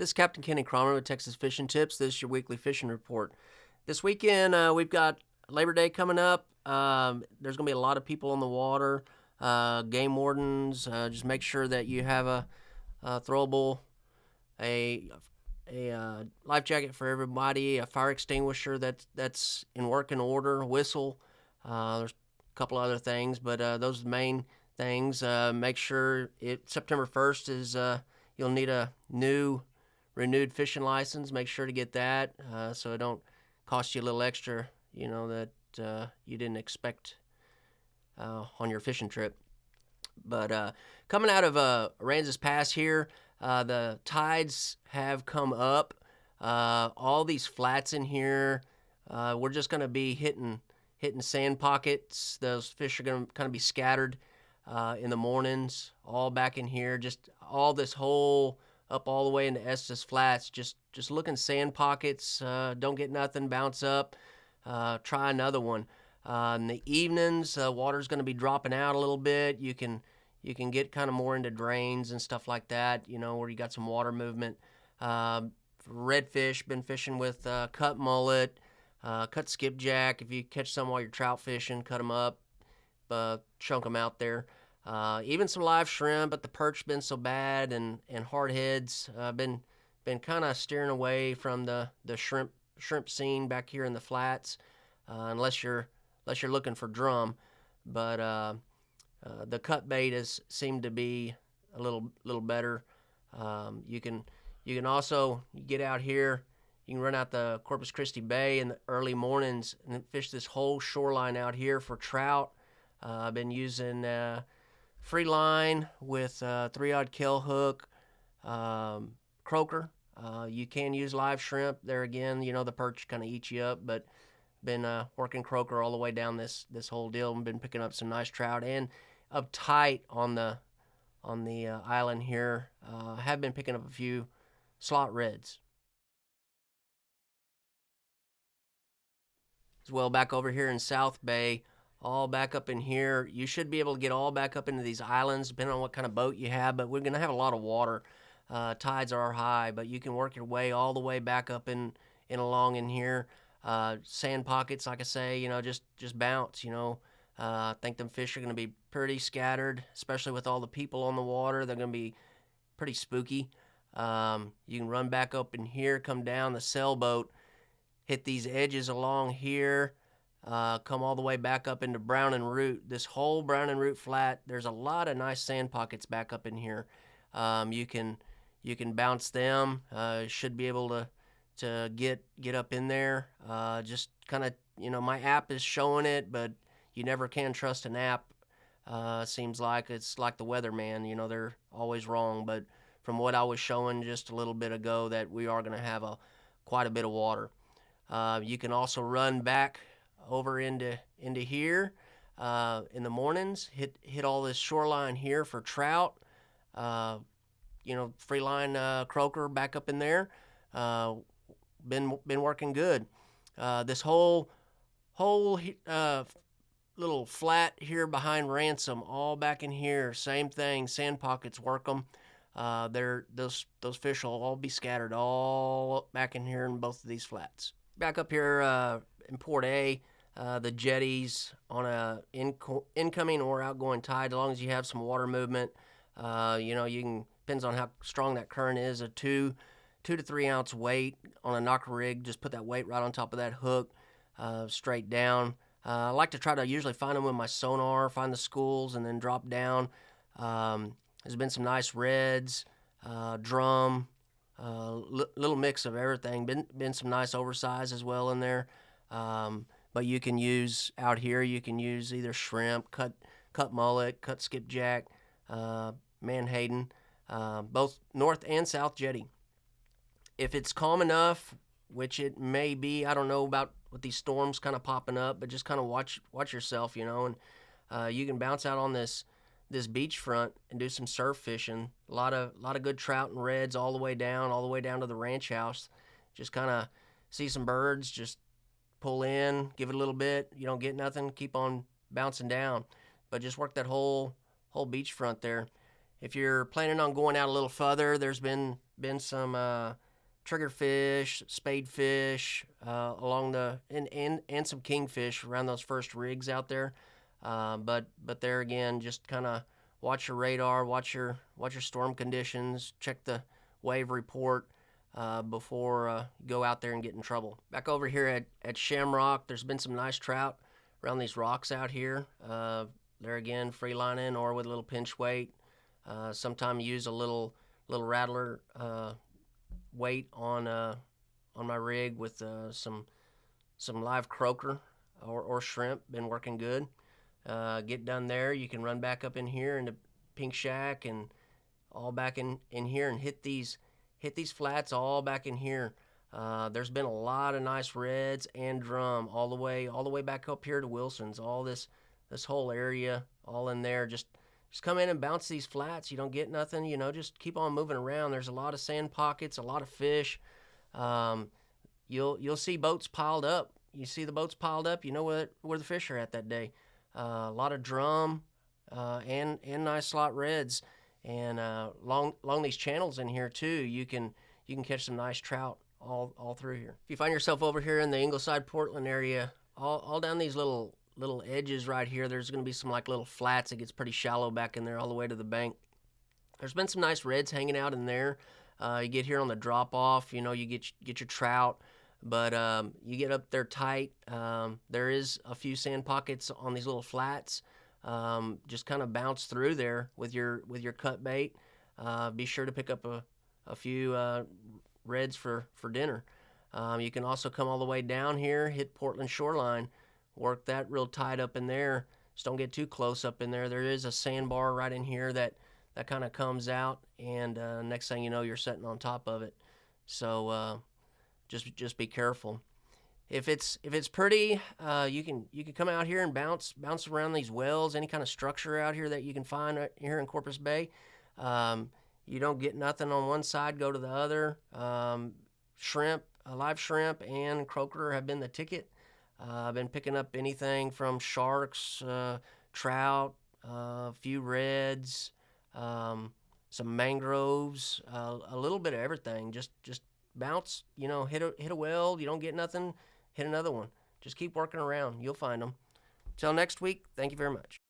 This is Captain Kenny Kramer with Texas Fishing Tips. This is your weekly fishing report. This weekend, we've got Labor Day coming up. There's going to be a lot of people on the water, game wardens. Just make sure that you have a throwable, a life jacket for everybody, a fire extinguisher that's in working order, whistle. There's a couple other things, but those are the main things. Make sure September 1st is you'll need a new renewed fishing license. Make sure to get that so it don't cost you a little extra, that you didn't expect on your fishing trip. But coming out of Aransas Pass here, the tides have come up. All these flats in here, we're just going to be hitting sand pockets. Those fish are going to kind of be scattered in the mornings, all back in here. Just all this whole up all the way into Estes Flats, just looking sand pockets. Don't get nothing, bounce up, try another one. In the evenings, water's going to be dropping out a little bit. You can get kind of more into drains and stuff like that, where you got some water movement. Redfish, been fishing with cut mullet, cut skipjack. If you catch some while you're trout fishing, cut them up, chunk them out there. Even some live shrimp, but the perch been so bad, and hard heads. Been kind of steering away from the shrimp scene back here in the flats, unless you're looking for drum. But the cut bait has seemed to be a little better. You can also get out here. You can run out the Corpus Christi Bay in the early mornings and fish this whole shoreline out here for trout. I've been using free line with 3-aught kill hook, croaker. You can use live shrimp there again. The perch kind of eats you up, but been working croaker all the way down this whole deal, and been picking up some nice trout. And up tight on the island here, have been picking up a few slot reds. As well, back over here in South Bay, all back up in here. You should be able to get all back up into these islands, depending on what kind of boat you have, but we're going to have a lot of water. Tides are high, but you can work your way all the way back up in along in here. Sand pockets, like I say, just bounce, I think them fish are going to be pretty scattered, especially with all the people on the water. They're going to be pretty spooky. You can run back up in here, come down the sailboat, hit these edges along here, come all the way back up into Brown and Root. This whole Brown and Root flat, there's a lot of nice sand pockets back up in here. You can bounce them. Should be able to get up in there. Just kind of, my app is showing it, but you never can trust an app. Seems like it's like the weatherman, they're always wrong. But from what I was showing just a little bit ago, that we are going to have quite a bit of water. You can also run back over into here in the mornings. Hit all this shoreline here for trout. Free line croaker back up in there. Been working good. This whole little flat here behind Ransom, all back in here, same thing. Sand pockets, work them. Those fish will all be scattered all back in here in both of these flats. Back up here in Port A, the jetties on a incoming or outgoing tide, as long as you have some water movement. You can, depends on how strong that current is, a 2 to 3 ounce weight on a knocker rig. Just put that weight right on top of that hook, straight down. I like to try to usually find them with my sonar, find the schools, and then drop down. There's been some nice reds, drum, little mix of everything. Been some nice oversized as well in there. But you can use out here, you can use either shrimp, cut mullet, cut skipjack, menhaden, both north and south jetty. If it's calm enough, which it may be, I don't know about with these storms kind of popping up, but just kind of watch yourself, and you can bounce out on this beachfront and do some surf fishing. A lot of good trout and reds all the way down to the ranch house. Just kind of see some birds, just pull in, give it a little bit. You don't get nothing, keep on bouncing down, but just work that whole beachfront there. If you're planning on going out a little further, there's been been some triggerfish, spadefish along the and some kingfish around those first rigs out there. But there again, just kind of watch your radar, watch your storm conditions, check the wave report before you go out there and get in trouble. Back over here at Shamrock, there's been some nice trout around these rocks out here. There again, free lining or with a little pinch weight. Sometimes use a little rattler weight on my rig with some live croaker or shrimp. Been working good. Get done there, you can run back up in here into Pink Shack and all back in here and hit these flats all back in here. There's been a lot of nice reds and drum all the way back up here to Wilson's. All this whole area all in there. Just come in and bounce these flats. You don't get nothing, just keep on moving around. There's a lot of sand pockets, a lot of fish. You'll see boats piled up. You see the boats piled up, you know where the fish are at that day. A lot of drum and nice slot reds, and along these channels in here too, you can catch some nice trout all through here. If you find yourself over here in the Ingleside Portland area, all down these little edges right here, there's going to be some like little flats. It gets pretty shallow back in there all the way to the bank. There's been some nice reds hanging out in there. You get here on the drop off, you get your trout. But you get up there tight. There is a few sand pockets on these little flats. Just kind of bounce through there with your cut bait. Be sure to pick up a few reds for dinner. You can also come all the way down here, hit Portland shoreline, work that real tight up in there. Just don't get too close up in there. There is a sandbar right in here that kind of comes out, and next thing you know, you're sitting on top of it. So just be careful. If it's pretty, you can come out here and bounce around these wells, any kind of structure out here that you can find here in Corpus Bay. You don't get nothing on one side, go to the other. Shrimp, live shrimp and croaker have been the ticket. I've been picking up anything from sharks, trout, a few reds, some mangroves, a little bit of everything. Just bounce, hit a well. You don't get nothing, hit another one. Just keep working around. You'll find them. Till next week, thank you very much.